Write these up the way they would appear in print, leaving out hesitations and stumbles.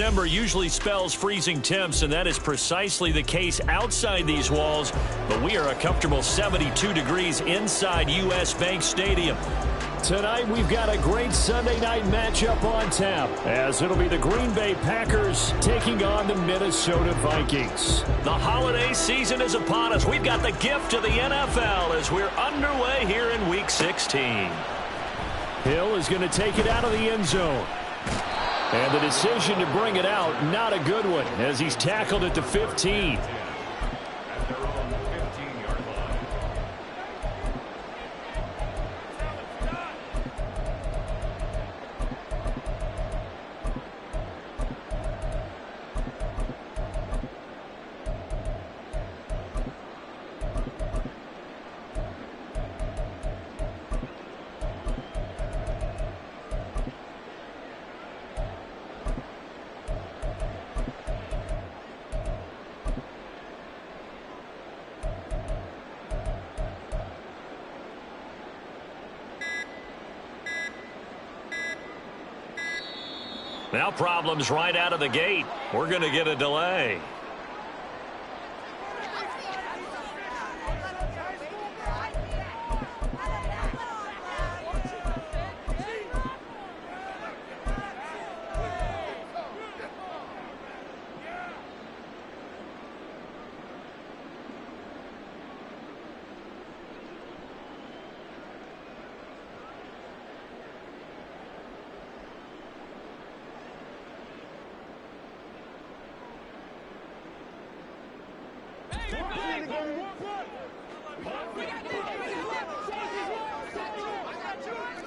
December usually spells freezing temps, and that is precisely the case outside these walls. But we are a comfortable 72 degrees inside U.S. Bank Stadium. Tonight, we've got a great Sunday night matchup on tap, as it'll be the Green Bay Packers taking on the Minnesota Vikings. The holiday season is upon us. We've got the gift of the NFL as we're underway here in Week 16. Hill is going to take it out of the end zone. And the decision to bring it out, not a good one, as he's tackled at the 15. Now problems right out of the gate. We're going to get a delay.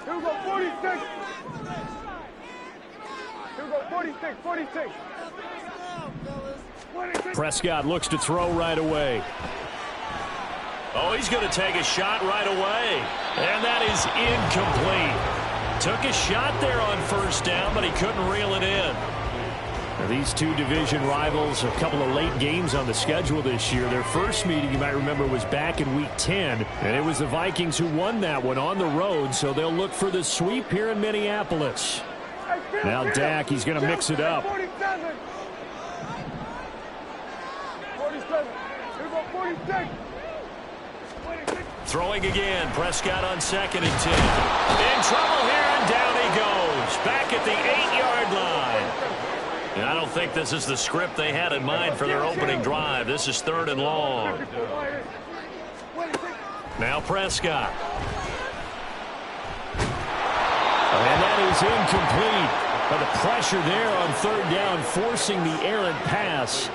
Here we go, 46. Here we go, 46, 46. Prescott looks to throw right away. Oh, he's going to take a shot right away. And that is incomplete. Took a shot there on first down, but he couldn't reel it in. Now, these two division rivals, a couple of late games on the schedule this year. Their first meeting, you might remember, was back in Week 10, and it was the Vikings who won that one on the road, so they'll look for the sweep here in Minneapolis. Now Dak, he's going to mix it up. 47. 47. Here we go, 46. Throwing again. Prescott on 2nd and 10. In trouble here, and down he goes. Back at the 8-yard line. And I don't think this is the script they had in mind for their opening drive. This is 3rd and long. Now Prescott. And that is incomplete. But the pressure there on 3rd down, forcing the errant pass.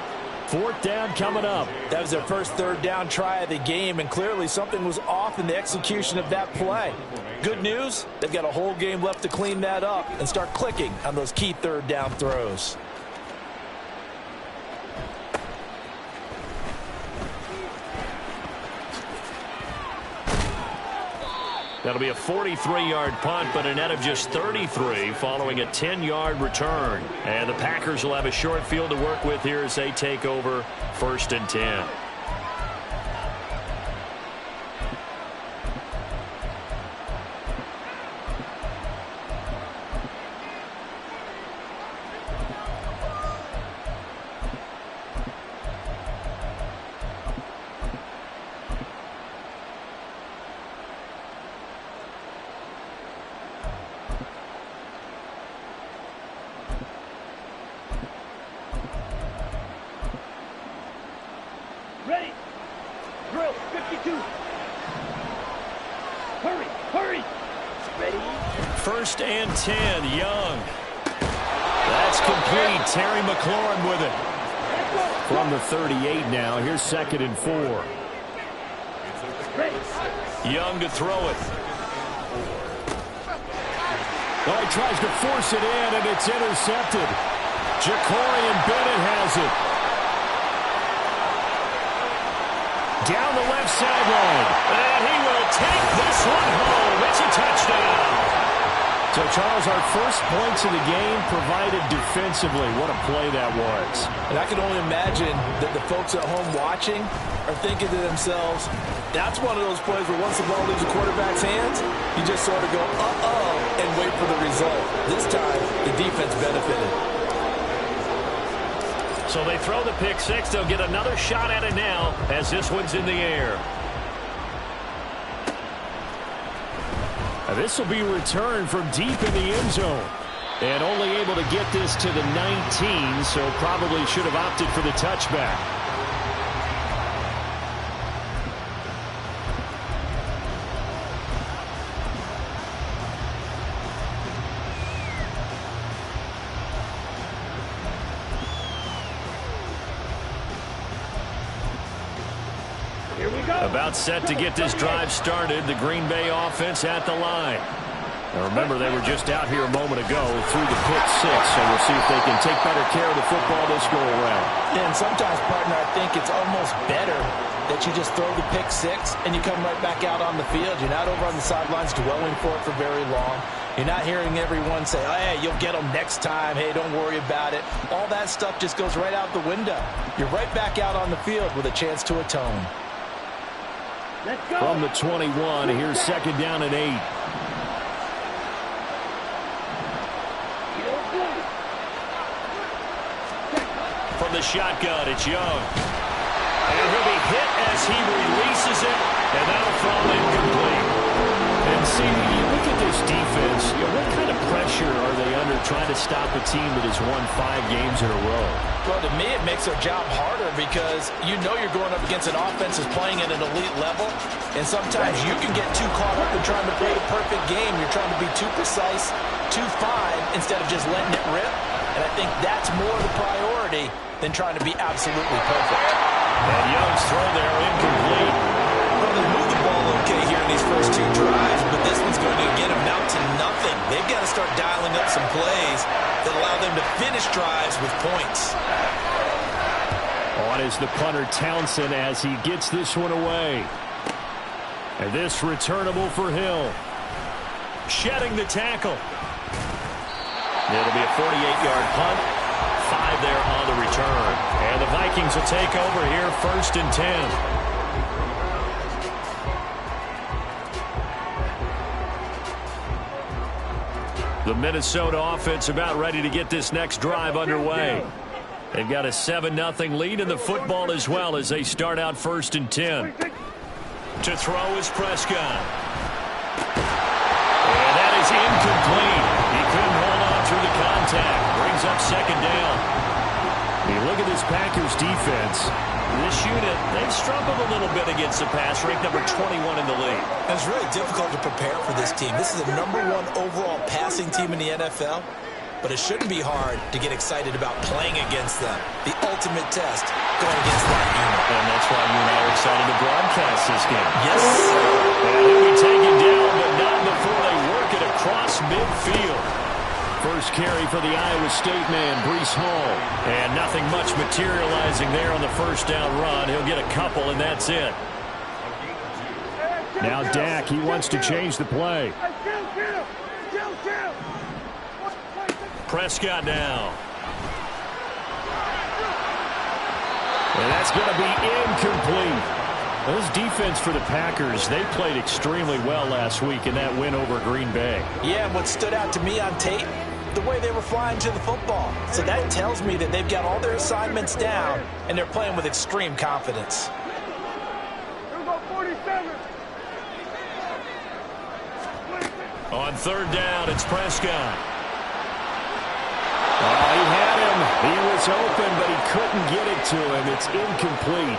4th down coming up. That was their first 3rd down try of the game, and clearly something was off in the execution of that play. Good news, they've got a whole game left to clean that up and start clicking on those key 3rd down throws. That'll be a 43-yard punt, but a net of just 33 following a 10-yard return. And the Packers will have a short field to work with here as they take over 1st and 10. Ready. Drill. 52. Hurry. Hurry. Ready. 1st and 10. Young. That's complete. Terry McLaurin with it. From the 38 now. Here's 2nd and 4. Ready. Young to throw it. Oh, he tries to force it in, and it's intercepted. Jacorian Bennett has it. Down the left sideline. And he will take this one home. It's a touchdown. So, Charles, our first points of the game provided defensively. What a play that was. And I can only imagine that the folks at home watching are thinking to themselves, that's one of those plays where once the ball leaves the quarterback's hands, you just sort of go, uh-oh, and wait for the result. This time, the defense benefited. So they throw the pick six. They'll get another shot at it now as this one's in the air. This will be returned from deep in the end zone. And only able to get this to the 19, so probably should have opted for the touchback. About set to get this drive started. The Green Bay offense at the line. Now remember, they were just out here a moment ago through the pick six, so we'll see if they can take better care of the football this go around. Yeah, and sometimes, partner, I think it's almost better that you just throw the pick six and you come right back out on the field. You're not over on the sidelines dwelling for it for very long. You're not hearing everyone say, oh, hey, you'll get them next time. Hey, don't worry about it. All that stuff just goes right out the window. You're right back out on the field with a chance to atone. From the 21, here's second down and 8. From the shotgun, it's Young. And he'll be hit as he releases it, and that'll fall incomplete. And see, you look at this defense, what kind of pressure are they under trying to stop a team that has won 5 games in a row? Well, to me, it makes their job harder because you know you're going up against an offense that's playing at an elite level, and sometimes you can get too caught up in trying to play the perfect game. You're trying to be too precise, too fine, instead of just letting it rip. And I think that's more the priority than trying to be absolutely perfect. And Young's throw there incomplete. Well, they moved the ball okay here in these first 2 drives, but this one's going to get them out to nothing. They've got to start dialing up some plays that allow them to finish drives with points. On is the punter Townsend as he gets this one away. And this returnable for Hill. Shedding the tackle. It'll be a 48-yard punt. 5 there on the return. And the Vikings will take over here, 1st and 10. The Minnesota offense about ready to get this next drive underway. They've got a 7-0 lead in the football as well as they start out 1st and 10. To throw is Prescott. And that is incomplete. He couldn't hold on through the contact. Brings up 2nd down. You look at this Packers defense. This unit, they've struggled a little bit against the pass, ranked number 21 in the league. It's really difficult to prepare for this team. This is the #1 overall passing team in the NFL, but it shouldn't be hard to get excited about playing against them. The ultimate test going against that unit. And that's why you and I are excited to broadcast this game. Yes, sir. And he'll be taken down, but not before they work it across midfield. First carry for the Iowa State man, Breece Hall. And nothing much materializing there on the first down run. He'll get a couple, and that's it. Now Dak, he wants to change the play. Prescott now. And that's going to be incomplete. This defense for the Packers, they played extremely well last week in that win over Green Bay. Yeah, and what stood out to me on tape, the way they were flying to the football. So that tells me that they've got all their assignments down, and they're playing with extreme confidence. On 3rd down, it's Prescott. Oh, he had him. He was open, but he couldn't get it to him. It's incomplete.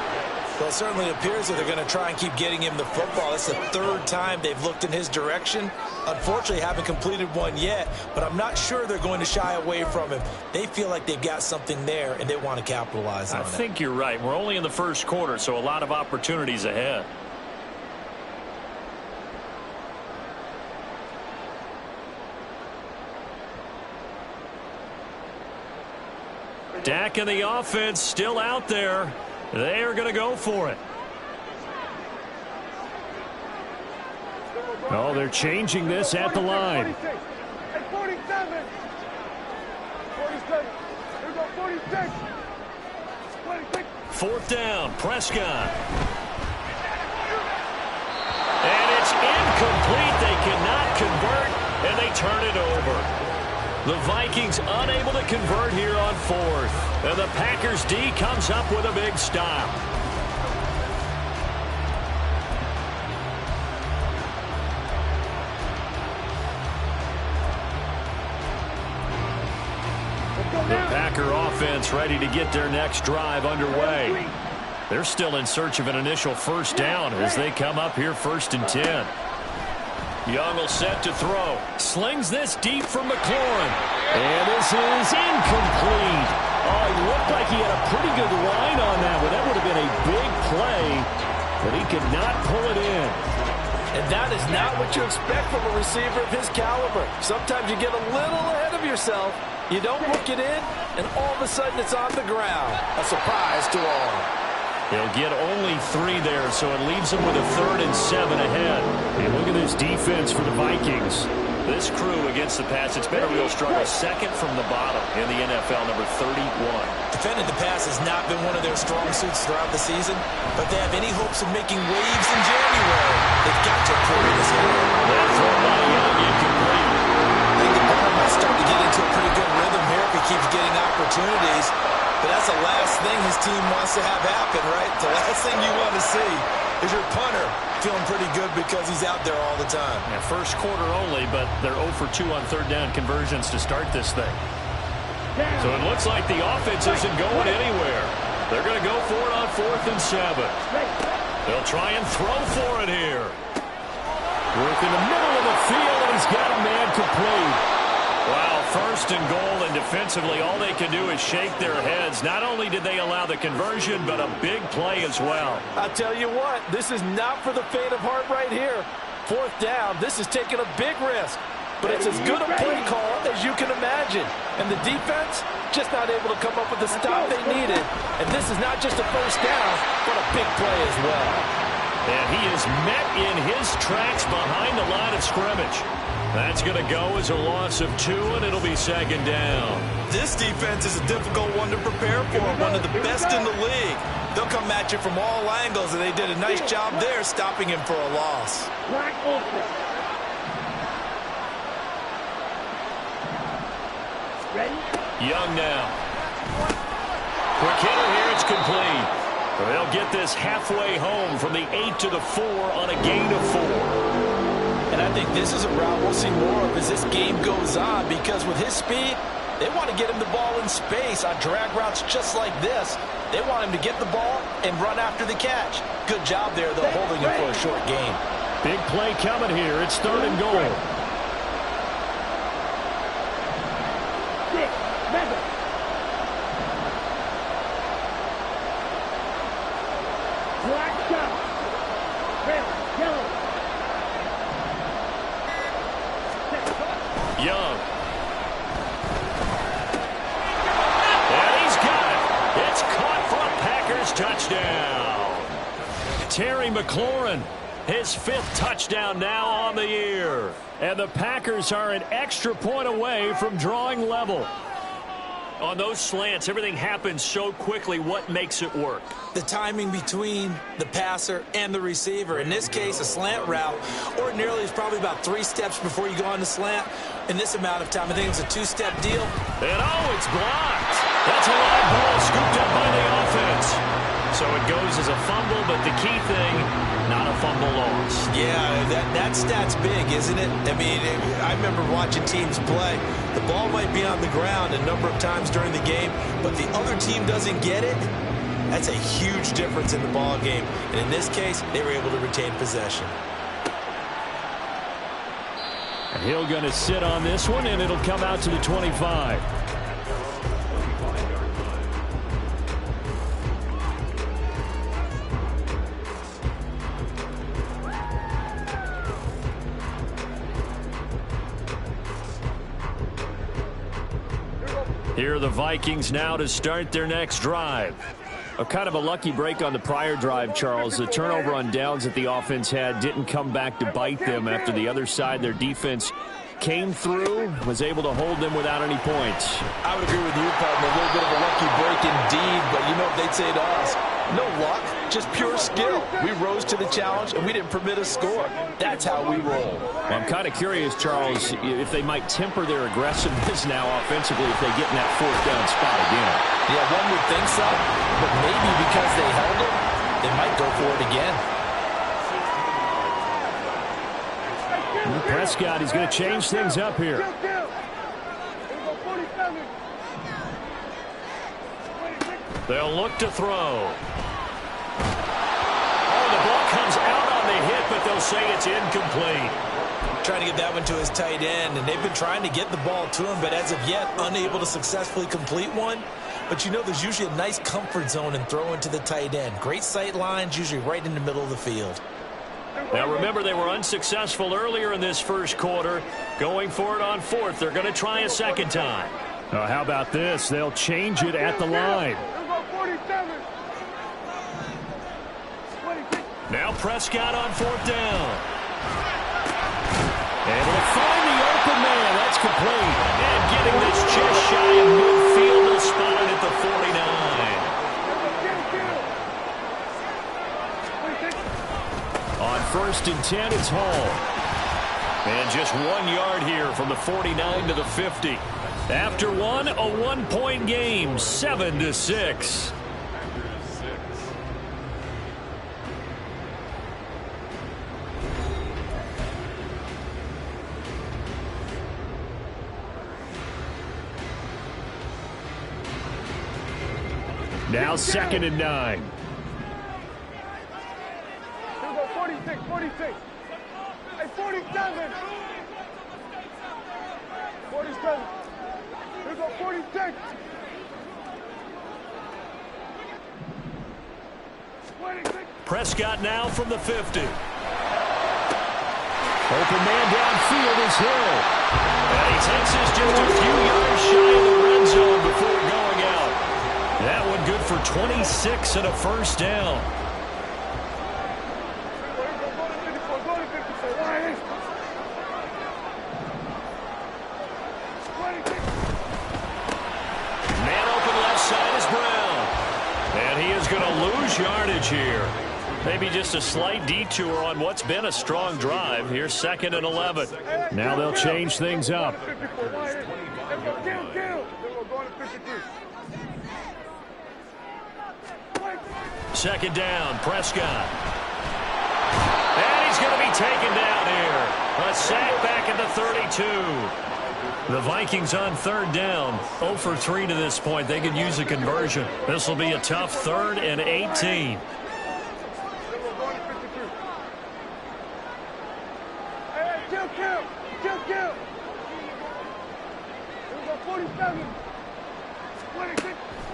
Well, it certainly appears that they're going to try and keep getting him the football. That's the 3rd time they've looked in his direction. Unfortunately, haven't completed one yet, but I'm not sure they're going to shy away from him. They feel like they've got something there, and they want to capitalize on it. I think you're right. We're only in the 1st quarter, so a lot of opportunities ahead. Dak and the offense still out there. They are going to go for it. Oh, they're changing this at the line. 47. 47. Here we go, 46. 26. 4th down, Prescott. And it's incomplete. They cannot convert, and they turn it over. The Vikings unable to convert here on fourth. And the Packers D comes up with a big stop. The Packer offense ready to get their next drive underway. They're still in search of an initial first down as they come up here 1st and 10. Young will set to throw. Slings this deep from McLaurin. And this is incomplete. Oh, it looked like he had a pretty good line on that one. That would have been a big play, but he could not pull it in. And that is not what you expect from a receiver of his caliber. Sometimes you get a little ahead of yourself. You don't look it in, and all of a sudden it's on the ground. A surprise to all. He'll get only 3 there, so it leaves him with a 3rd and 7 ahead. And look at this defense for the Vikings. This crew against the pass, it's been a real struggle. 2nd from the bottom in the NFL, number 31. Defending the pass has not been one of their strong suits throughout the season, but they have any hopes of making waves in January, they've got to improve this area. That throw by Young incomplete. I think the ball might start to get into a pretty good rhythm here if he keeps getting opportunities. But that's the last thing his team wants to have happen, right? The last thing you want to see is your punter feeling pretty good because he's out there all the time. Yeah, first quarter only, but they're 0 for 2 on 3rd down conversions to start this thing. So it looks like the offense isn't going anywhere. They're going to go for it on 4th and 7. They'll try and throw for it here. Work in the middle of the field, and he's got a man complete. Wow, 1st and goal, and defensively all they can do is shake their heads. Not only did they allow the conversion, but a big play as well. I'll tell you what, this is not for the faint of heart right here. 4th down, this is taking a big risk. But it's as good a play call as you can imagine. And the defense just not able to come up with the stop they needed. And this is not just a first down, but a big play as well. And he is met in his tracks behind the line of scrimmage. That's going to go as a loss of 2, and it'll be 2nd down. This defense is a difficult one to prepare for, one of the best in the league. They'll come at you from all angles, and they did a nice job there stopping him for a loss. Young now. Quick hitter here, it's complete. They'll get this halfway home from the 8 to the 4 on a gain of 4. And I think this is a route we'll see more of as this game goes on, because with his speed, they want to get him the ball in space on drag routes just like this. They want him to get the ball and run after the catch. Good job there, though, holding him for a short gain. Big play coming here. It's 3rd and goal. Young. And he's got it. It's caught for a Packers touchdown. Terry McLaurin, his 5th touchdown now on the year. And the Packers are an extra point away from drawing level. On those slants, everything happens so quickly. What makes it work? The timing between the passer and the receiver. In this case, a slant route ordinarily is probably about 3 steps before you go on the slant. In this amount of time, I think it's a 2-step deal. And oh, it's blocked. That's a live ball scooped up by the offense. So it goes as a fumble, but the key thing, not a fumble loss. Yeah, that stat's big, isn't it? I mean, I remember watching teams play. The ball might be on the ground a number of times during the game, but the other team doesn't get it. That's a huge difference in the ball game. And in this case, they were able to retain possession. And Hill going to sit on this one, and it'll come out to the 25. Here are the Vikings now to start their next drive. A kind of a lucky break on the prior drive, Charles. The turnover on downs that the offense had didn't come back to bite them after the other side. Their defense came through, was able to hold them without any points. I would agree with you, partner. A little bit of a lucky break luck indeed, but you know what they'd say to us? No luck, just pure skill. We rose to the challenge, and we didn't permit a score. That's how we roll. Well, I'm kind of curious, Charles, if they might temper their aggressiveness now offensively if they get in that fourth down spot again. Yeah, one would think so, but maybe because they held it, they might go for it again. Prescott is going to change things up here. They'll look to throw. Oh, the ball comes out on the hit, but they'll say it's incomplete. Trying to get that one to his tight end, and they've been trying to get the ball to him, but as of yet, unable to successfully complete one. But you know there's usually a nice comfort zone in throwing to the tight end. Great sight lines, usually right in the middle of the field. Now remember, they were unsuccessful earlier in this first quarter. Going for it on fourth. They're going to try a second time. How about this? They'll change it at the line. Now Prescott on fourth down. Able to find the open man. That's complete. And getting this just shy of midfield. They'll spot it at the 49. On 1st and 10, it's Hall. And just 1 yard here from the 49 to the 50. After one, a 1-point game, 7-6. Now 2nd and 9. 46, 46. Hey, 47. 47. Here go 46. 26. Prescott now from the 50. Open man downfield is Hill. And he takes us just a few yards shy of the red zone before going out. That one good for 26 and a first down. Man open left side is Brown. And he is going to lose yardage here. Maybe just a slight detour on what's been a strong drive. Here's 2nd and 11. Now they'll change things up. Second down, Prescott. And he's going to be taken down here. A sack back at the 32. The Vikings on 3rd down. 0 for 3 to this point. They could use a conversion. This will be a tough 3rd and 18.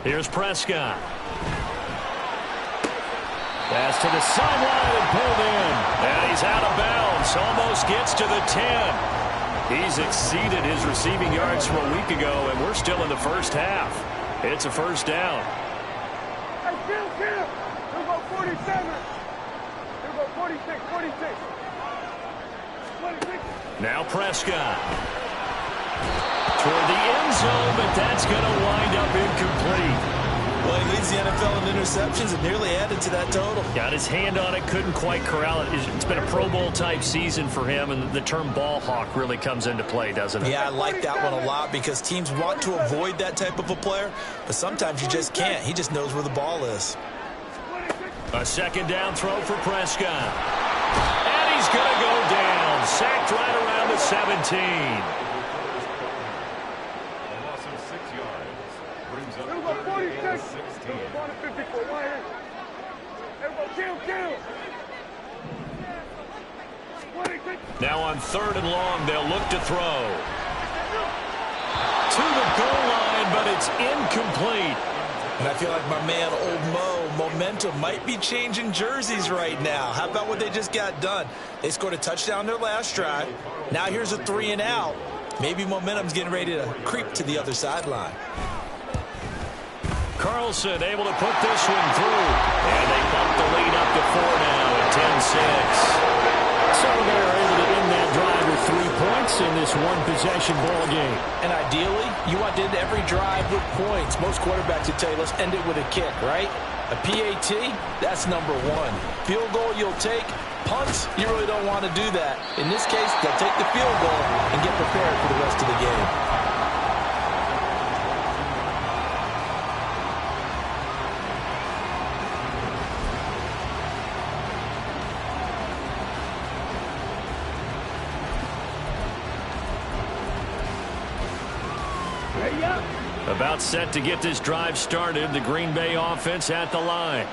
Here's Prescott. Pass to the sideline and pulled in. And he's out of bounds. Almost gets to the 10. He's exceeded his receiving yards from a week ago, and we're still in the first half. It's a first down. Hey, Here go 47. Here go 46, 46. 26. Now Prescott. Toward the end zone, but that's going to wind up incomplete. Well, he leads the NFL in interceptions and nearly added to that total. Got his hand on it, couldn't quite corral it. It's been a Pro Bowl type season for him, and the term ball hawk really comes into play, doesn't it? Yeah, I like that one a lot because teams want to avoid that type of a player, but sometimes you just can't. He just knows where the ball is. A second down throw for Prescott. And he's going to go down. Sacked right around the 17. Now on 3rd and long, they'll look to throw. To the goal line, but it's incomplete. And I feel like my man, Old Mo, momentum might be changing jerseys right now. How about what they just got done? They scored a touchdown their last drive. Now here's a 3 and out. Maybe momentum's getting ready to creep to the other sideline. Carlson able to put this one through. And they bump the lead up to 4 now at 10-6. So they're able to end that drive with 3 points. points in this one-possession ball game. And ideally, you want to end every drive with points. Most quarterbacks would tell you, let's end it with a kick, right? A PAT, that's number one. Field goal you'll take. Punts, you really don't want to do that. In this case, they'll take the field goal and get prepared for the rest of the game. About set to get this drive started. The Green Bay offense at the line.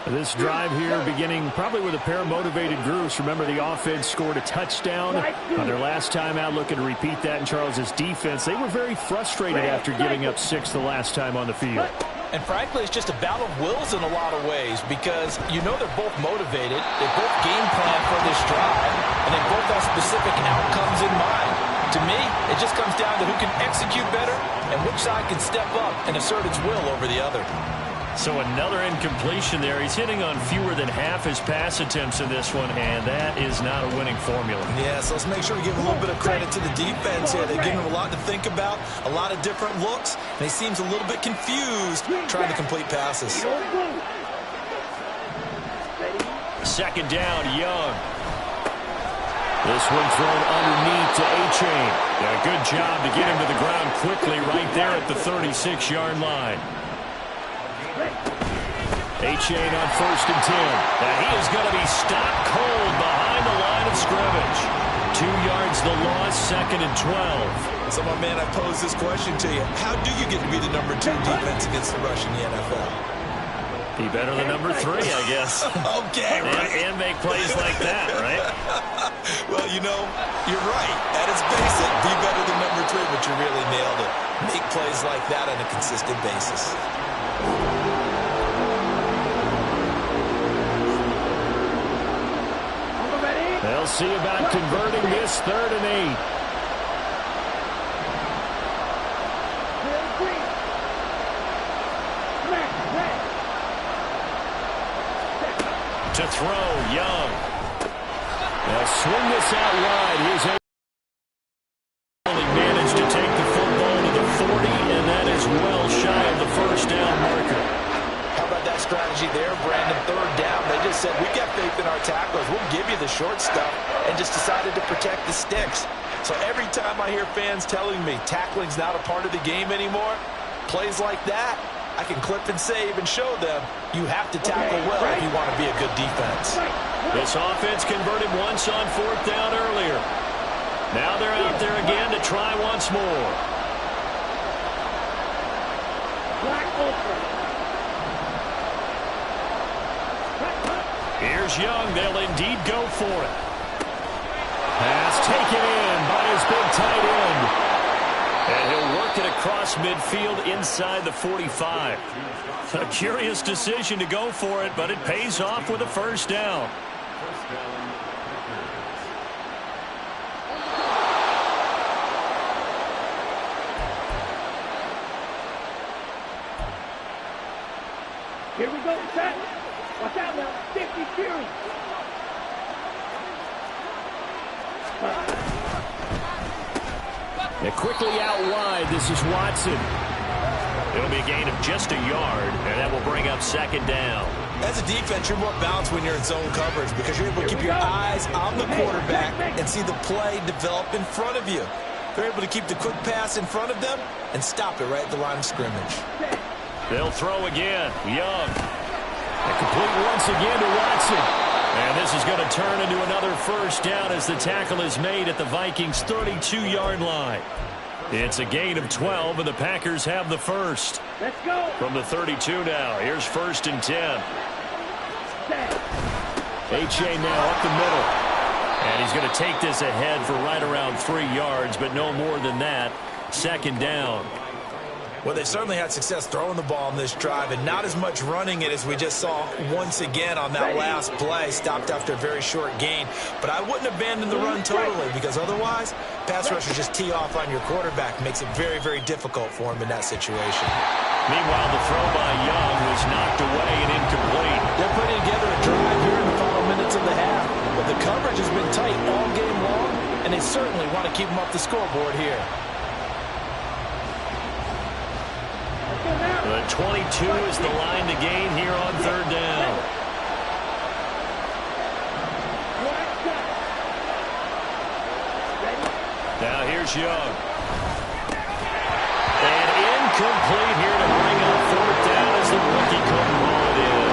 This drive here beginning probably with a pair of motivated groups. Remember, the offense scored a touchdown on their last time out, looking to repeat that in Charles's defense. They were very frustrated after giving up 6 the last time on the field. And frankly, it's just a battle of wills in a lot of ways because you know they're both motivated. They both game plan for this drive, and they both have specific outcomes in mind. To me, it just comes down to who can execute better and which side can step up and assert its will over the other. So another incompletion there. He's hitting on fewer than half his pass attempts in this one, and that is not a winning formula. Yeah, so let's make sure we give a little bit of credit to the defense here. They're giving him a lot to think about, a lot of different looks, and he seems a little bit confused trying to complete passes. Second down, Young. This one thrown underneath to A-Chain. A good job to get him to the ground quickly right there at the 36-yard line. A-Chain on 1st and 10. Now he is going to be stopped cold behind the line of scrimmage. 2 yards the loss, 2nd and 12. So, my man, I pose this question to you. How do you get to be the number 2 defense against the rush in the NFL? Be better than number 3, I guess. Okay, right. And make plays like that, right? Well, you know, you're right. At its basic, be better than number 3, but you really nailed it. Make plays like that on a consistent basis. They'll see about converting this 3rd and 8. To throw, Young. They'll swing this out wide. Here's only managed to take the football to the 40, and that is well shy of the 1st down marker. How about that strategy there, Brandon? 3rd down. They just said, we got faith in our tacklers. We'll give you the short stuff, and just decided to protect the sticks. So every time I hear fans telling me tackling's not a part of the game anymore, plays like that, I can clip and save and show them you have to tackle well if you want to be a good defense. This offense converted once on 4th down earlier. Now they're out there again to try once more. Here's Young. They'll indeed go for it. pass taken in by his big tight end. And he'll work it across midfield inside the 45. A curious decision to go for it, but it pays off with a 1st down. Here we go, set. Watch out now. 50 Fury. And quickly out wide, this is Watson. It'll be a gain of just a yard, and that will bring up 2nd down. As a defense, you're more balanced when you're in zone coverage because you're able to keep your eyes on the quarterback and see the play develop in front of you. They're able to keep the quick pass in front of them and stop it right at the line of scrimmage. They'll throw again. Young. And complete once again to Watson. And this is going to turn into another 1st down as the tackle is made at the Vikings' 32-yard line. It's a gain of 12, and the Packers have the first. Let's go. From the 32 now. Here's 1st and 10. A-Chain now up the middle. And he's going to take this ahead for right around 3 yards, but no more than that. 2nd down. Well, they certainly had success throwing the ball on this drive and not as much running it as we just saw once again on that last play. Stopped after a very short gain. But I wouldn't abandon the run totally because otherwise, pass rushers just tee off on your quarterback. Makes it very, very difficult for him in that situation. Meanwhile, the throw by Young was knocked away and incomplete. They're putting together a drive here in the final minutes of the half. But the coverage has been tight all game long, and they certainly want to keep them up the scoreboard here. The 22 is the line to gain here on third down. Now here's Young. And incomplete here to bring up fourth down as the rookie couldn't haul it in.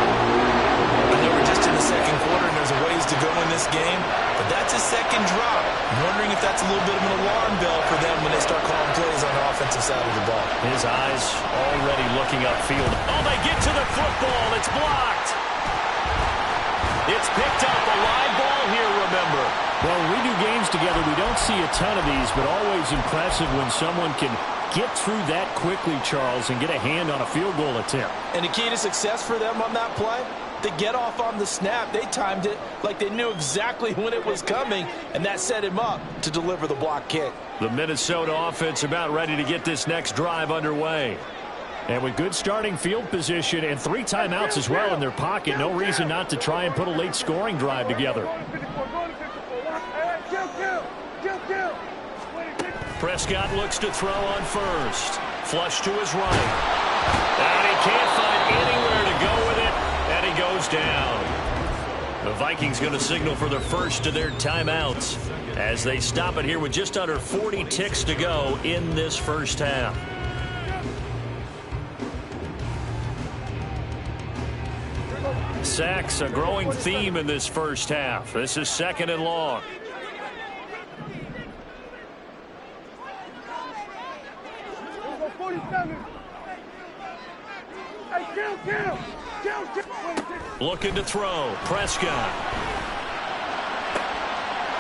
I know we're just in the second quarter and there's a ways to go in this game, but that's a second drop. I'm wondering if that's a little bit of an alarm bell for them when they start calling plays on the offensive side of the ball. His eyes already looking upfield. Oh, they get to the football. It's blocked. It's picked up. A live ball here, remember. Well, when we do games together, we don't see a ton of these, but always impressive when someone can get through that quickly, Charles, and get a hand on a field goal attempt. And the key to success for them on that play, they get off on the snap. They timed it like they knew exactly when it was coming, and that set him up to deliver the block kick. The Minnesota offense about ready to get this next drive underway. And with good starting field position and 3 timeouts as well in their pocket, no reason not to try and put a late scoring drive together. Prescott looks to throw on first. Flush to his right. And he can't find anywhere to go with it, and he goes down. The Vikings going to signal for the first of their timeouts as they stop it here with just under 40 ticks to go in this first half. Sacks, a growing theme in this first half. This is second and long. Looking to throw. Prescott.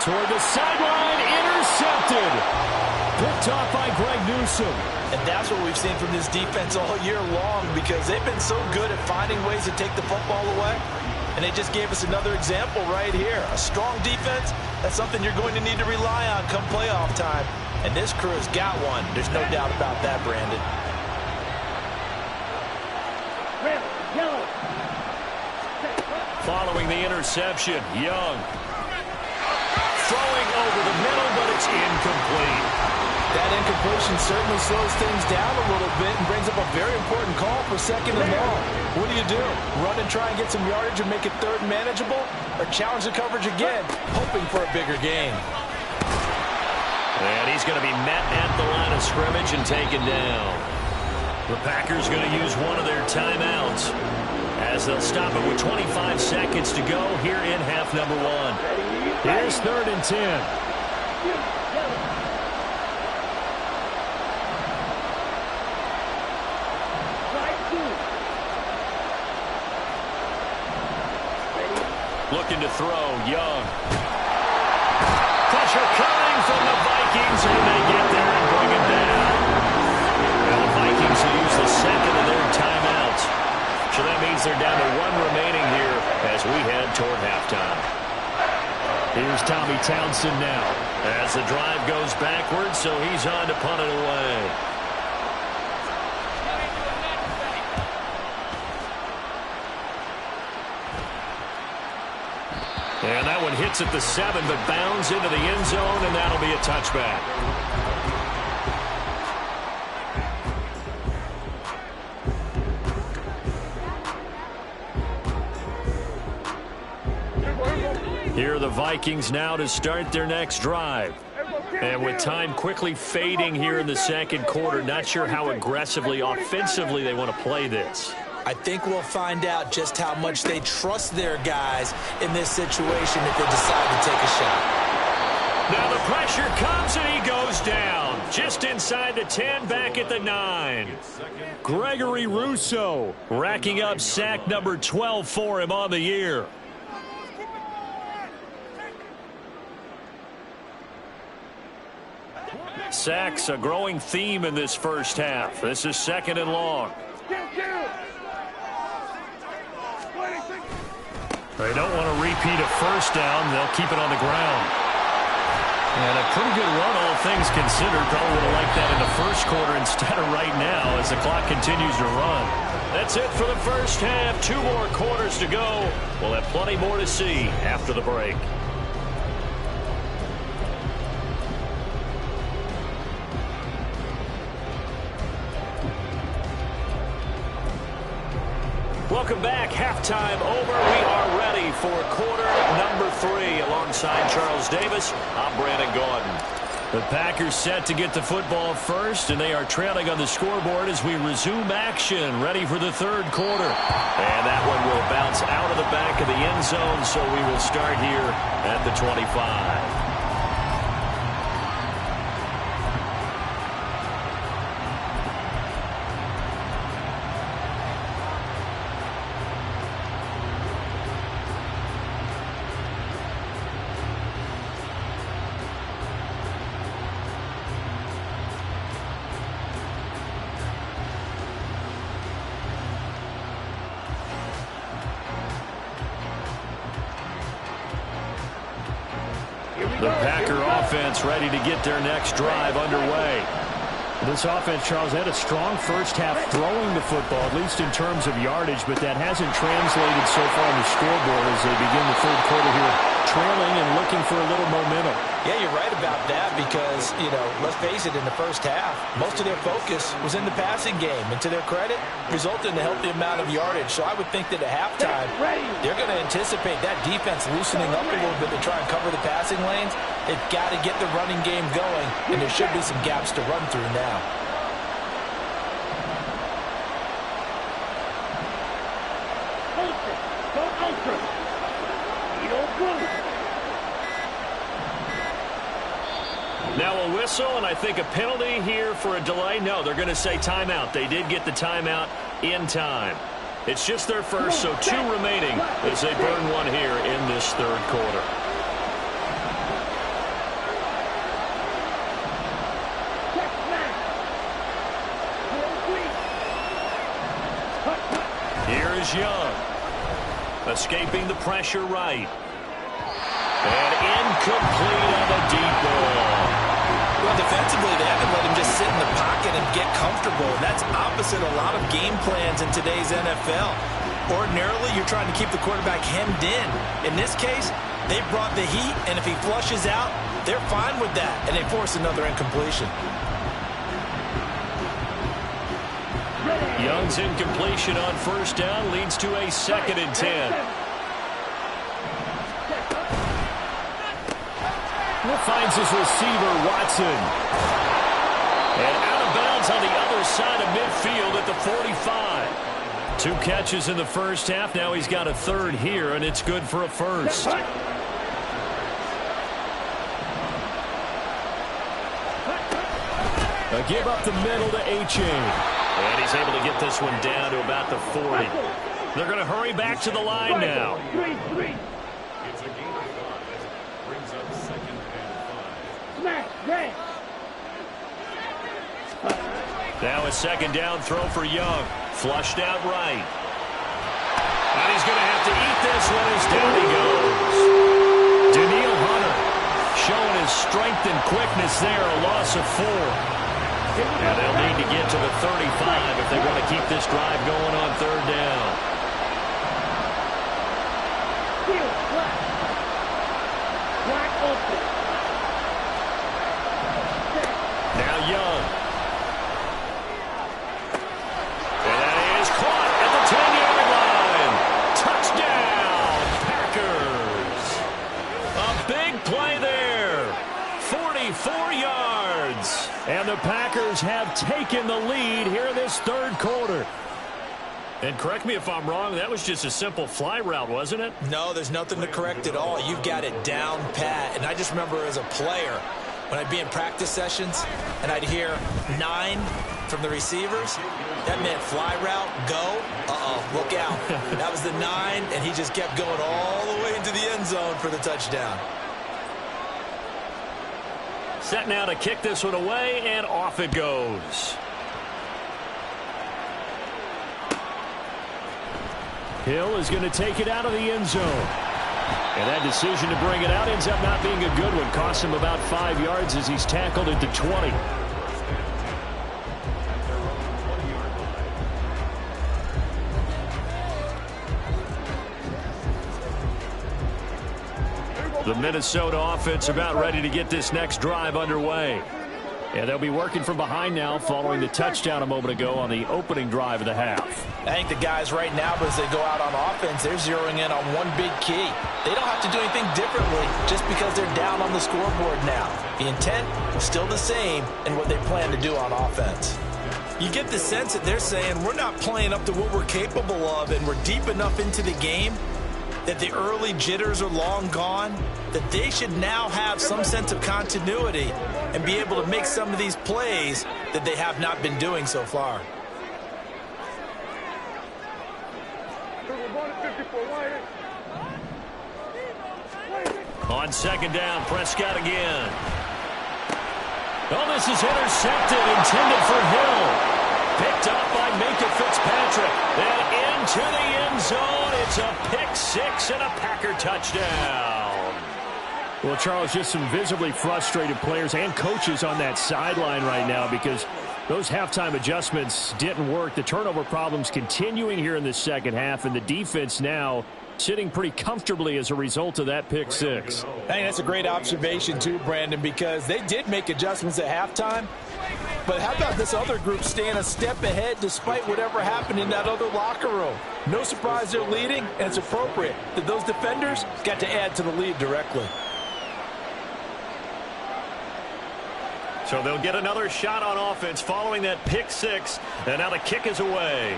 Toward the sideline, intercepted. Picked off by Greg Newsome. And that's what we've seen from this defense all year long, because they've been so good at finding ways to take the football away. And they just gave us another example right here. A strong defense, that's something you're going to need to rely on come playoff time. And this crew has got one. There's no doubt about that, Brandon. Following the interception, Young. Throwing over the middle, but it's incomplete. That incompletion certainly slows things down a little bit and brings up a very important call for second and long. What do? Run and try and get some yardage and make it third and manageable? Or challenge the coverage again, hoping for a bigger gain? And he's going to be met at the line of scrimmage and taken down. The Packers going to use one of their timeouts as they'll stop it with 25 seconds to go here in half number 1. Here's 3rd and 10. Looking to throw, Young. Pressure coming from the Vikings, and they get there and bring him down. Now the Vikings will use the second of their timeouts. So that means they're down to 1 remaining here as we head toward halftime. Here's Tommy Townsend now. As the drive goes backwards, so he's on to punt it away. And that one hits at the 7, but bounds into the end zone, and that'll be a touchback. Here are the Vikings now to start their next drive. And with time quickly fading here in the second quarter, not sure how aggressively, offensively they want to play this. I think we'll find out just how much they trust their guys in this situation if they decide to take a shot. Now the pressure comes and he goes down. Just inside the 10, back at the 9. Gregory Rousseau racking up sack number 12 for him on the year. Sacks, a growing theme in this first half. This is second and long. They don't want to repeat a first down. They'll keep it on the ground. And a pretty good run, all things considered. Probably would have liked that in the first quarter instead of right now as the clock continues to run. That's it for the first half. 2 more quarters to go. We'll have plenty more to see after the break. Welcome back. Halftime over. We are ready for quarter number 3. Alongside Charles Davis, I'm Brandon Gaudin. The Packers set to get the football first, and they are trailing on the scoreboard as we resume action, ready for the third quarter. And that one will bounce out of the back of the end zone, so we will start here at the 25. The Packer offense ready to get their next drive underway. This offense, Charles, had a strong first half throwing the football, at least in terms of yardage, but that hasn't translated so far on the scoreboard as they begin the third quarter here, trailing and looking for a little momentum. Yeah, you're right about that because, let's face it, in the first half, most of their focus was in the passing game. And to their credit, resulted in a healthy amount of yardage. So I would think that at halftime, they're going to anticipate that defense loosening up a little bit to try and cover the passing lanes. They've got to get the running game going, and there should be some gaps to run through now. Now a whistle, and I think a penalty here for a delay. No, they're going to say timeout. They did get the timeout in time. It's just their first, so 2 remaining as they burn one here in this third quarter. Here is Young. Escaping the pressure right. And incomplete on the deep ball. Well, defensively, they haven't let him just sit in the pocket and get comfortable. That's opposite a lot of game plans in today's NFL. Ordinarily, you're trying to keep the quarterback hemmed in. In this case, they brought the heat, and if he flushes out, they're fine with that, and they force another incompletion. Young's incompletion on first down leads to a 2nd and 10. Finds his receiver, Watson. And out of bounds on the other side of midfield at the 45. 2 catches in the first half. Now he's got a third here, and it's good for a first. A give up the middle to Achane. And he's able to get this one down to about the 40. They're going to hurry back to the line now. Now a 2nd down throw for Young. Flushed out right. And he's going to have to eat this one as down he goes. Danielle Hunter showing his strength and quickness there, a loss of 4. And they'll need to get to the 35 if they want to keep this drive going on 3rd down. Now Young. And that is caught at the 10-yard line. Touchdown, Packers. A big play there. 44 yards. And the Packers have taken the lead here in this third quarter. And correct me if I'm wrong, that was just a simple fly route, wasn't it? No, there's nothing to correct at all. You've got it down pat. And I just remember as a player, when I'd be in practice sessions and I'd hear 9 from the receivers, that meant fly route, go, look out. That was the 9, and he just kept going all the way into the end zone for the touchdown. Set now to kick this one away, and off it goes. Hill is going to take it out of the end zone. And that decision to bring it out ends up not being a good one. Costs him about 5 yards as he's tackled at the 20. The Minnesota offense about ready to get this next drive underway. Yeah, they'll be working from behind now following the touchdown a moment ago on the opening drive of the half. I think the guys right now, as they go out on offense, they're zeroing in on one big key. They don't have to do anything differently just because they're down on the scoreboard now. The intent is still the same in what they plan to do on offense. You get the sense that they're saying we're not playing up to what we're capable of, and we're deep enough into the game that the early jitters are long gone, that they should now have some sense of continuity and be able to make some of these plays that they have not been doing so far. On second down, Prescott again. Oh, this is intercepted, intended for Hill. Picked up by Minkah Fitzpatrick. Then into the end zone. It's a pick six and a Packer touchdown. Well, Charles, just some visibly frustrated players and coaches on that sideline right now because those halftime adjustments didn't work. The turnover problems continuing here in the second half, and the defense now sitting pretty comfortably as a result of that pick six. I think that's a great observation too, Brandon, because they did make adjustments at halftime. But how about this other group staying a step ahead despite whatever happened in that other locker room? No surprise they're leading, and it's appropriate that those defenders got to add to the lead directly. So they'll get another shot on offense following that pick six, and now the kick is away.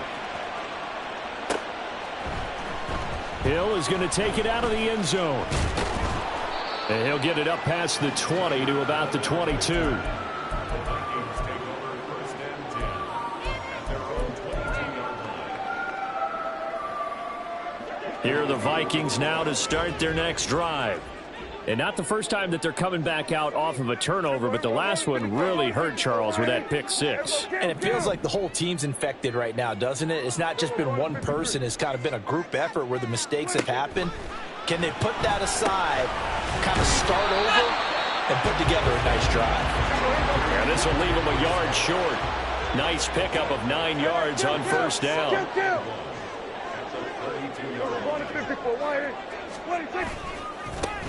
Hill is going to take it out of the end zone. And he'll get it up past the 20 to about the 22. Here are the Vikings now to start their next drive. And not the first time that they're coming back out off of a turnover, but the last one really hurt Charles with that pick six. And it feels like the whole team's infected right now, doesn't it? It's not just been one person. It's kind of been a group effort where the mistakes have happened. Can they put that aside, kind of start over, and put together a nice drive? And this will leave them a yard short. Nice pickup of 9 yards on first down.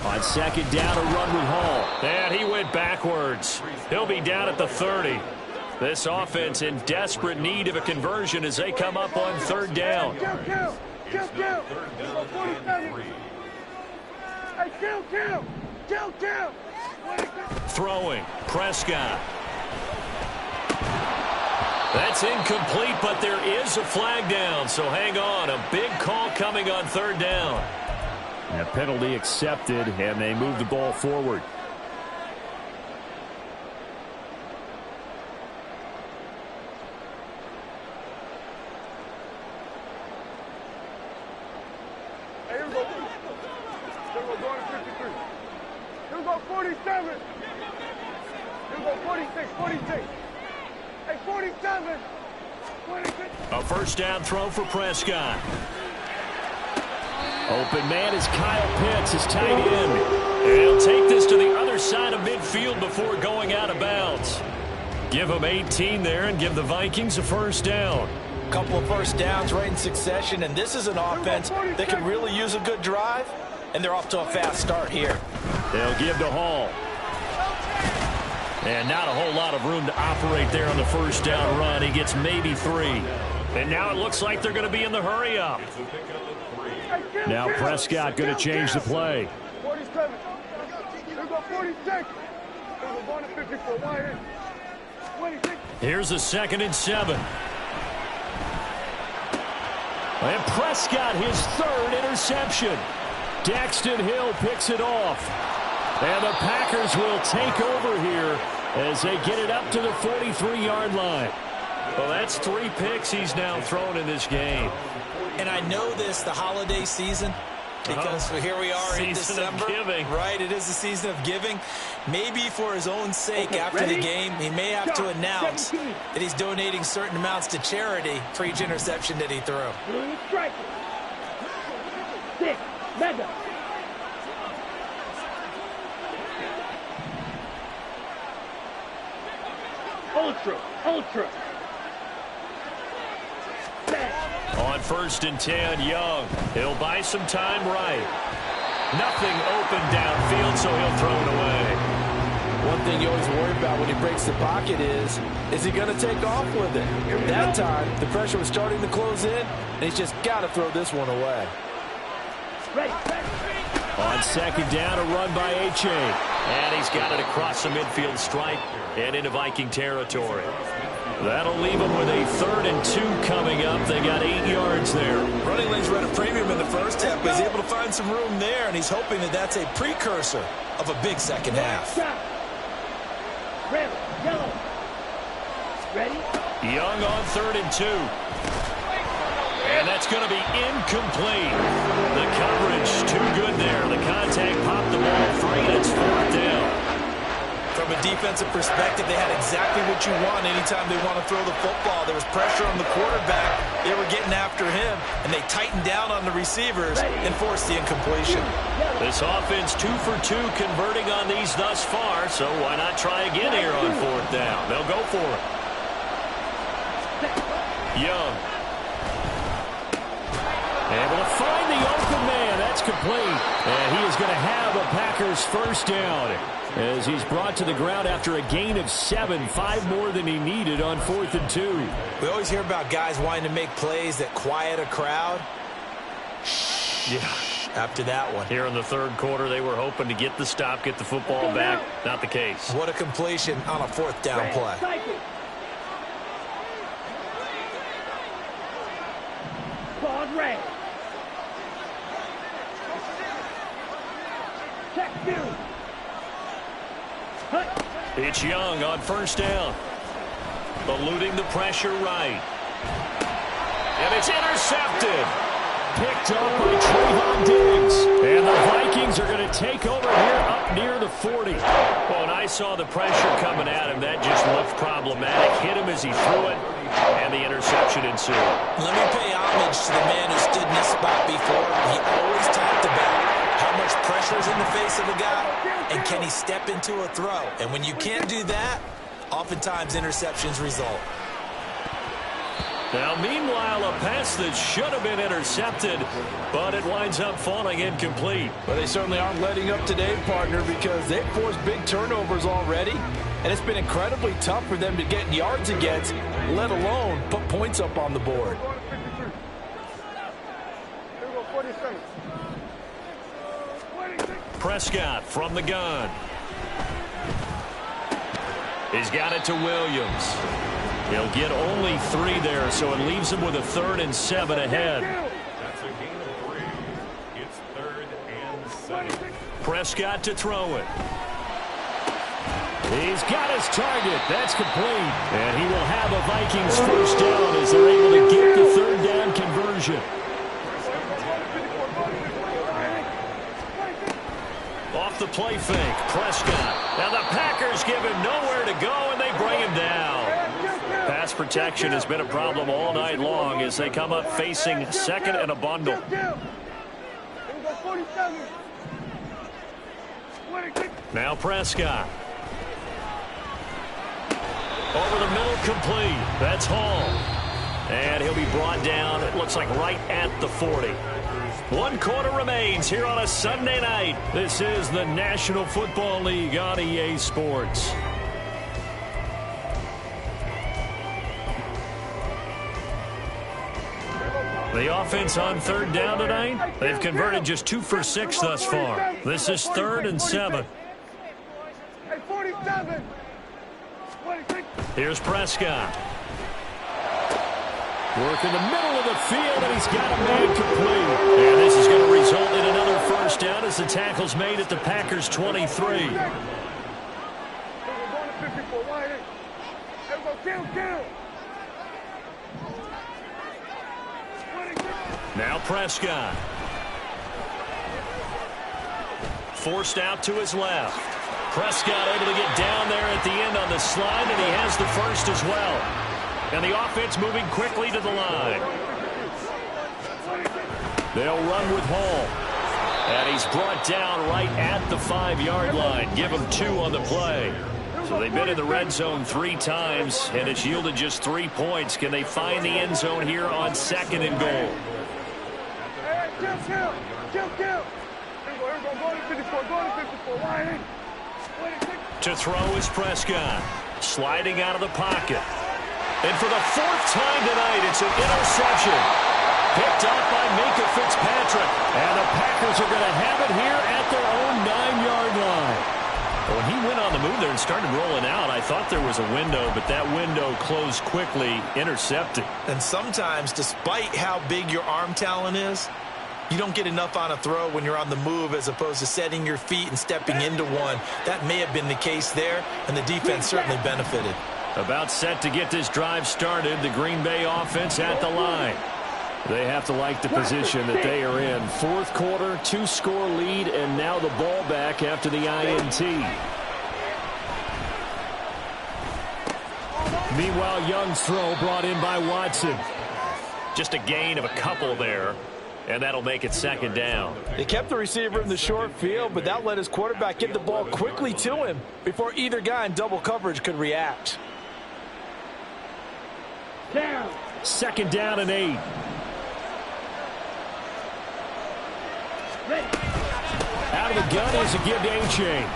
On second down, a run with Hall. And he went backwards. He'll be down at the 30. This offense in desperate need of a conversion as they come up on third down. Throwing, Prescott. That's incomplete, but there is a flag down, so hang on. A big call coming on third down. A penalty accepted, and they move the ball forward. Here we go. Here we go, 53. Here we go, 47. Here we go, 46, 46. Hey, 47. 26. A first down throw for Prescott. Open man is Kyle Pitts, his tight end. And he'll take this to the other side of midfield before going out of bounds. Give him 18 there and give the Vikings a first down. Couple of first downs right in succession, and this is an offense that could really use a good drive, and they're off to a fast start here. They'll give to Hall. And not a whole lot of room to operate there on the first down run. He gets maybe 3. And now it looks like they're going to be in the hurry up. Now Prescott going to change the play. 47. Here we go, 46. Here we go, 54. Wide in. 26. Here's a 2nd and 7. And Prescott, his 3rd interception. Daxton Hill picks it off. And the Packers will take over here as they get it up to the 43-yard line. Well, that's 3 picks he's now thrown in this game. And I know this, the holiday season, because here we are in December. Right, it is the season of giving. Maybe for his own sake, after the game, he may have to announce that he's donating certain amounts to charity for each interception that he threw. Strike. 6. Mega. Ultra. On 1st and 10, Young. He'll buy some time right. Nothing open downfield, so he'll throw it away. One thing you always worry about when he breaks the pocket is he going to take off with it? That time, the pressure was starting to close in, and he's just got to throw this one away. On second down, a run by H.A. And he's got it across the midfield stripe and into Viking territory. That'll leave them with a 3rd and 2 coming up. They got 8 yards there. Running lanes were at a premium in the first half, but he's able to find some room there, and he's hoping that that's a precursor of a big second half. Red, yellow. Ready? Young on 3rd and 2. And that's going to be incomplete. The coverage too good there. The contact popped the ball free, and it's 4th down. From a defensive perspective, they had exactly what you want anytime they want to throw the football. There was pressure on the quarterback. They were getting after him, and they tightened down on the receivers and forced the incompletion. This offense 2 for 2 converting on these thus far, so why not try again here on 4th down? They'll go for it. Young. Able to find the open man. That's complete. And he is going to have a Packers first down as he's brought to the ground after a gain of 7, 5 more than he needed on 4th and 2. We always hear about guys wanting to make plays that quiet a crowd. Yeah. After that one. Here in the 3rd quarter, they were hoping to get the stop, get the football back. Not the case. What a completion on a 4th down play. Claude Ray. Check 2. It's Young on 1st down. Eluding the pressure right. And it's intercepted. Picked up by Trayvon Diggs. And the Vikings are going to take over here up near the 40. Well, and I saw the pressure coming at him. That just looked problematic. Hit him as he threw it, and the interception ensued. Let me pay homage to the man who stood in this spot before. He always talked about how much pressure is in the face of a guy, and can he step into a throw? And when you can't do that, oftentimes interceptions result. Now, meanwhile, a pass that should have been intercepted, but it winds up falling incomplete. But they certainly aren't letting up today, partner, because they've forced big turnovers already, and it's been incredibly tough for them to get yards against, let alone put points up on the board. Prescott from the gun. He's got it to Williams. He'll get only 3 there, so it leaves him with a 3rd and 7 ahead. That's a gain of 3. It's 3rd and 7. Prescott to throw it. He's got his target. That's complete. And he will have a Vikings first down as they're able to get the 3rd down conversion. Off the play fake, Prescott. Now the Packers give him nowhere to go, and they bring him down. Pass protection has been a problem all night long as they come up facing 2nd and a bundle. Now Prescott. Over the middle, complete. That's Hall. And he'll be brought down, it looks like right at the 40. 1 quarter remains here on a Sunday night. This is the National Football League on EA Sports. The offense on 3rd down tonight, they've converted just 2 for 6 thus far. This is 3rd and 7. Here's Prescott. Work in the middle of the field, and he's got a man complete. And this is going to result in another first down as the tackle's made at the Packers' 23. Now Prescott. Forced out to his left. Prescott able to get down there at the end on the slide, and he has the first as well. And the offense moving quickly to the line. They'll run with Hall. And he's brought down right at the 5-yard line. Give him 2 on the play. So they've been in the red zone 3 times, and it's yielded just 3 points. Can they find the end zone here on 2nd and goal? To throw is Prescott. Sliding out of the pocket. And for the fourth time tonight, it's an interception. Picked up by Minkah Fitzpatrick. And the Packers are going to have it here at their own 9-yard line. When he went on the move there and started rolling out, I thought there was a window, but that window closed quickly, intercepted. And sometimes, despite how big your arm talent is, you don't get enough on a throw when you're on the move as opposed to setting your feet and stepping into one. That may have been the case there, and the defense certainly benefited. About set to get this drive started, the Green Bay offense at the line. They have to like the position that they are in. Fourth quarter, 2-score lead, and now the ball back after the INT. Meanwhile, Young's throw brought in by Watson. Just a gain of a couple there. And that'll make it second down. They kept the receiver in the short field, but that let his quarterback get the ball quickly to him before either guy in double coverage could react. Down. Second down and 8. Out of the gun is a give to A-Chain.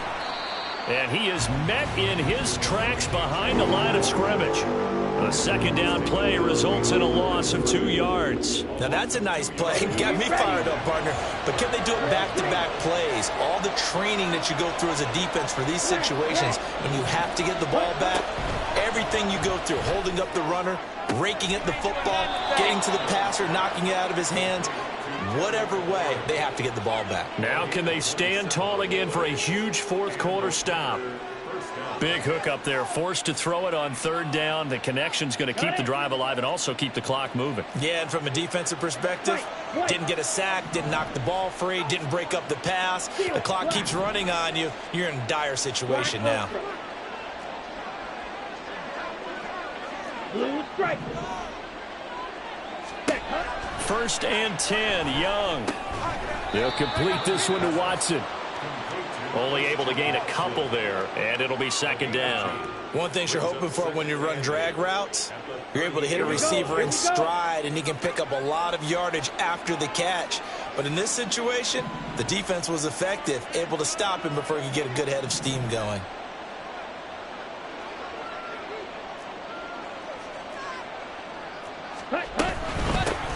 And he is met in his tracks behind the line of scrimmage. A second down play results in a loss of 2 yards. Now that's a nice play. Got me fired up, partner. But can they do it back-to-back plays? All the training that you go through as a defense for these situations, when you have to get the ball back, everything you go through, holding up the runner, raking at the football, getting to the passer, knocking it out of his hands, whatever way, they have to get the ball back. Now can they stand tall again for a huge fourth quarter stop? Big hook up there, forced to throw it on third down. The connection's going to keep the drive alive and also keep the clock moving. Yeah, and from a defensive perspective, didn't get a sack, didn't knock the ball free, didn't break up the pass. The clock keeps running on you. You're in a dire situation now. First and 10, Young. They'll complete this one to Watson. Only able to gain a couple there, and it'll be second down. One thing you're hoping for when you run drag routes, you're able to hit a receiver in stride, and he can pick up a lot of yardage after the catch. But in this situation, the defense was effective, able to stop him before he could get a good head of steam going.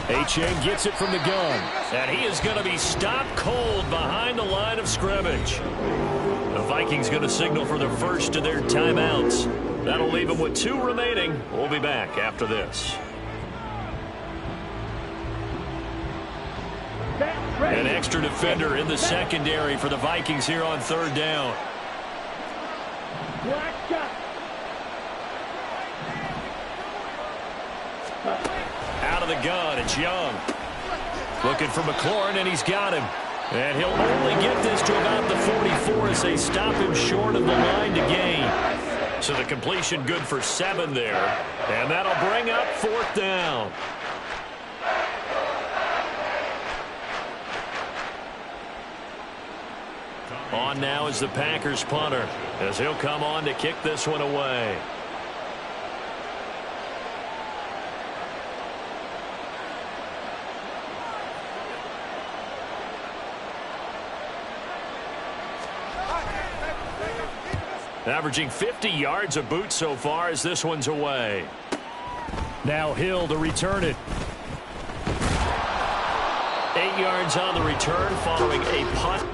A-Chain gets it from the gun. And he is going to be stopped cold behind the line of scrimmage. The Vikings going to signal for the first of their timeouts. That'll leave them with 2 remaining. We'll be back after this. An extra defender in the secondary for the Vikings here on third down. Out of the gun, it's Young. Looking for McLaurin, and he's got him. And he'll only get this to about the 44 as they stop him short of the line to gain. So the completion good for 7 there. And that'll bring up fourth down. On now is the Packers punter, as he'll come on to kick this one away. Averaging 50 yards a boot so far as this one's away. Now Hill to return it. 8 yards on the return following a punt.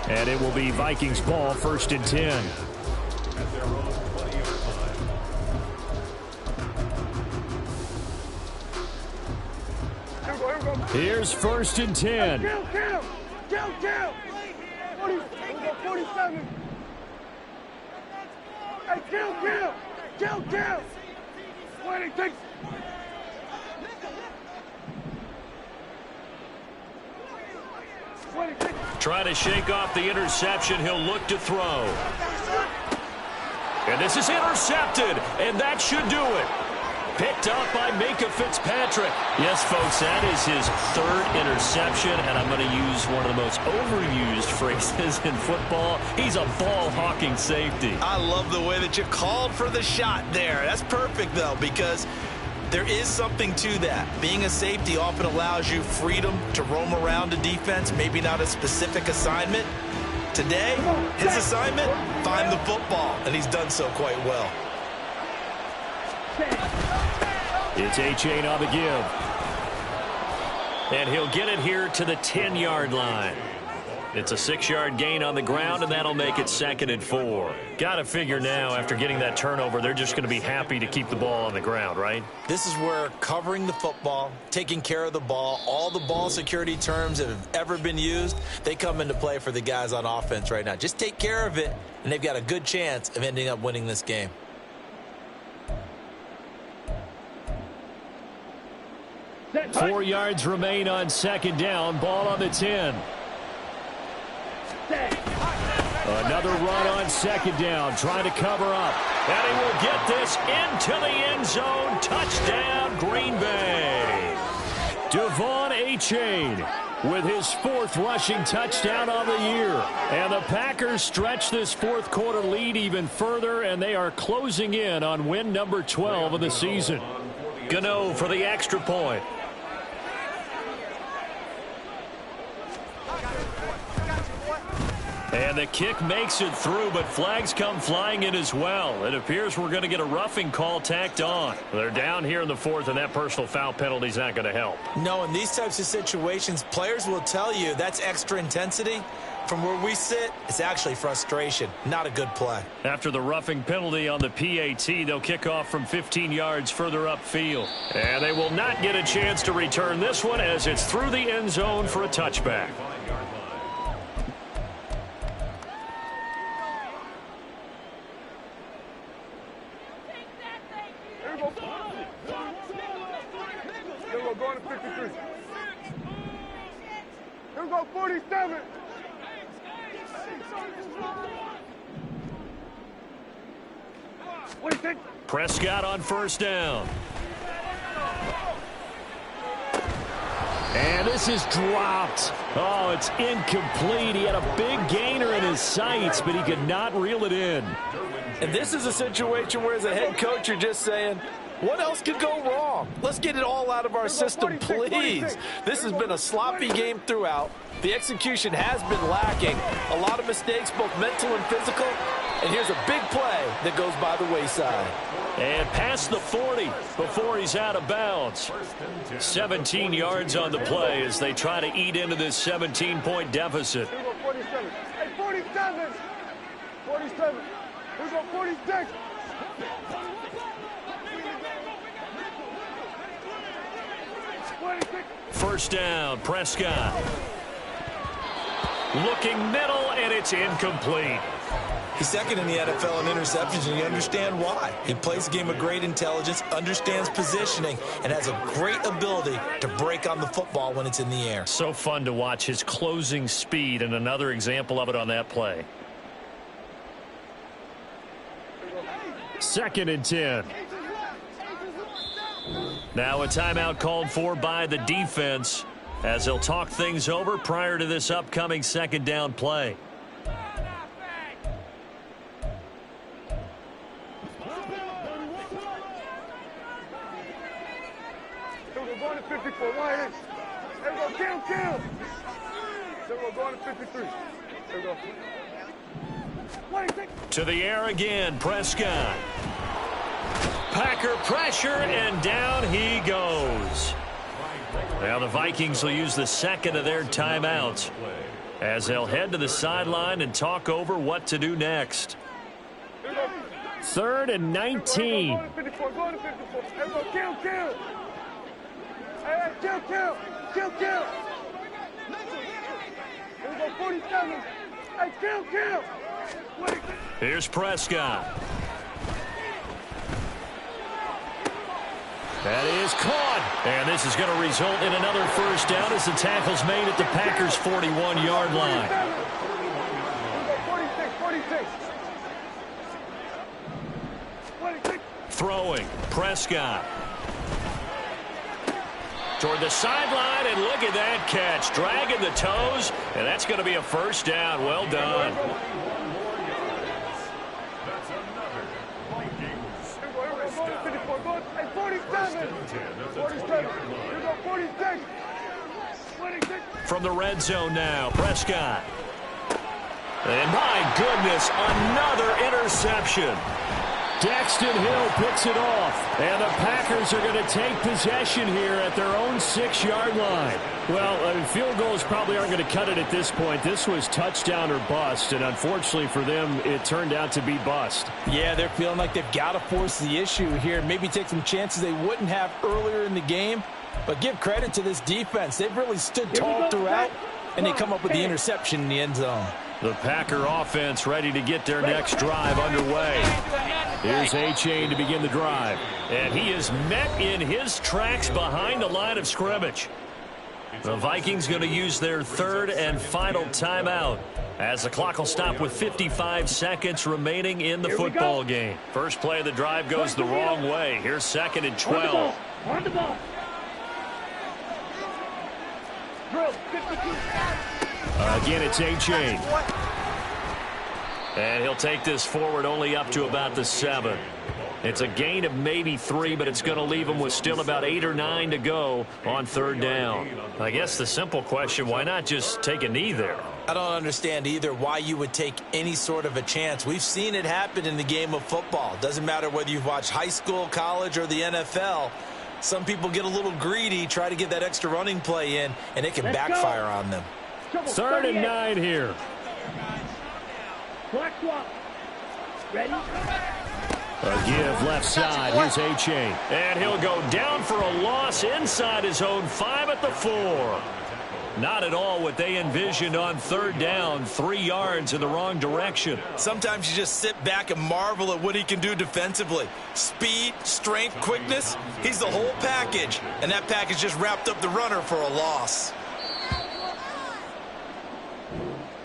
And it will be Vikings ball, first and 10. Here's first and 10. kill, kill. 40, we go 47. Hey, kill, kill. Kill, kill. 26. Trying to shake off the interception. He'll look to throw. And this is intercepted, and that should do it. Picked up by Minkah Fitzpatrick. Yes, folks, that is his third interception, and I'm going to use one of the most overused phrases in football. He's a ball-hawking safety. I love the way that you called for the shot there. That's perfect, though, because there is something to that. Being a safety often allows you freedom to roam around a defense, maybe not a specific assignment. Today, his assignment, find the football, and he's done so quite well. It's A-Chain on the give. And he'll get it here to the 10-yard line. It's a 6-yard gain on the ground, and that'll make it 2nd and 4. Got to figure now, after getting that turnover, they're just going to be happy to keep the ball on the ground, right? This is where covering the football, taking care of the ball, all the ball security terms that have ever been used, they come into play for the guys on offense right now. Just take care of it, and they've got a good chance of ending up winning this game. Four yards remain on 2nd down. Ball on the 10. Another run on 2nd down. Trying to cover up. And he will get this into the end zone. Touchdown, Green Bay. Devon A-Chain with his 4th rushing touchdown on the year. And the Packers stretch this 4th quarter lead even further, and they are closing in on win number 12 of the season. Gano for the extra point. And the kick makes it through, but flags come flying in as well. It appears we're going to get a roughing call tacked on. They're down here in the 4th, and that personal foul penalty is not going to help. No, in these types of situations, players will tell you that's extra intensity. From where we sit, it's actually frustration. Not a good play. After the roughing penalty on the PAT, they'll kick off from 15 yards further upfield. And they will not get a chance to return this one as it's through the end zone for a touchback. Going to 53. Here we go, 47. What do you think? Prescott on 1st down. And this is dropped. Oh, it's incomplete. He had a big gainer in his sights, but he could not reel it in. And this is a situation where, as a head coach, you're just saying, what else could go wrong? Let's get it all out of our system, please. This has been a sloppy game throughout. The execution has been lacking. A lot of mistakes, both mental and physical. And here's a big play that goes by the wayside. And past the 40 before he's out of bounds. 17 yards on the play as they try to eat into this 17-point deficit. Here we go, 47. Hey, 47. 47. Here we go, 46. First down, Prescott. Looking middle, and it's incomplete. He's 2nd in the NFL in interceptions, and you understand why. He plays a game of great intelligence, understands positioning, and has a great ability to break on the football when it's in the air. So fun to watch his closing speed, and another example of it on that play. 2nd and 10. Now a timeout called for by the defense as they'll talk things over prior to this upcoming 2nd down play. We're going to 54. Why is? There we go. Kill, kill. There we go. Going to 53. There we go. To the air again, Prescott. Packer pressure, and down he goes. Now the Vikings will use the 2nd of their timeouts as they'll head to the sideline and talk over what to do next. 3rd and 19. Going to 54. Going to 54. There we go. Kill, kill. Hey, kill, kill. Kill, kill. Here we go, 47. Hey, kill. Wait. Here's Prescott. That is caught. And this is going to result in another first down as the tackle's made at the Packers' 41-yard line. 46. Throwing. Prescott. Toward the sideline, and look at that catch. Dragging the toes, and that's going to be a first down. Well done. That's another Vikings. 47. 47. Here we go, 46. 26. From the red zone now, Prescott. And my goodness, another interception. Daxton Hill picks it off, and the Packers are going to take possession here at their own 6-yard line. Well, field goals probably aren't going to cut it at this point. This was touchdown or bust, and unfortunately for them, it turned out to be bust. Yeah, they're feeling like they've got to force the issue here, maybe take some chances they wouldn't have earlier in the game. But give credit to this defense. They've really stood tall throughout, and they come up with the interception in the end zone. The Packer offense ready to get their next drive underway. Here's A-Chain to begin the drive. And he is met in his tracks behind the line of scrimmage. The Vikings going to use their third and final timeout as the clock will stop with 55 seconds remaining in the football game. First play of the drive goes the wrong way. Here's 2nd and 12. On the ball. Drill, 52. Again, it's A-Chain. And he'll take this forward only up to about the 7. It's a gain of maybe 3, but it's going to leave him with still about 8 or 9 to go on 3rd down. I guess the simple question, why not just take a knee there? I don't understand either why you would take any sort of a chance. We've seen it happen in the game of football. Doesn't matter whether you've watched high school, college, or the NFL. Some people get a little greedy, try to get that extra running play in, and it can backfire on them. 3rd and 9 here. Black swap. Ready? A give left side. Here's A-Chain. And he'll go down for a loss inside his own 5 at the 4. Not at all what they envisioned on 3rd down. 3 yards in the wrong direction. Sometimes you just sit back and marvel at what he can do defensively. Speed, strength, quickness, he's the whole package. And that package just wrapped up the runner for a loss.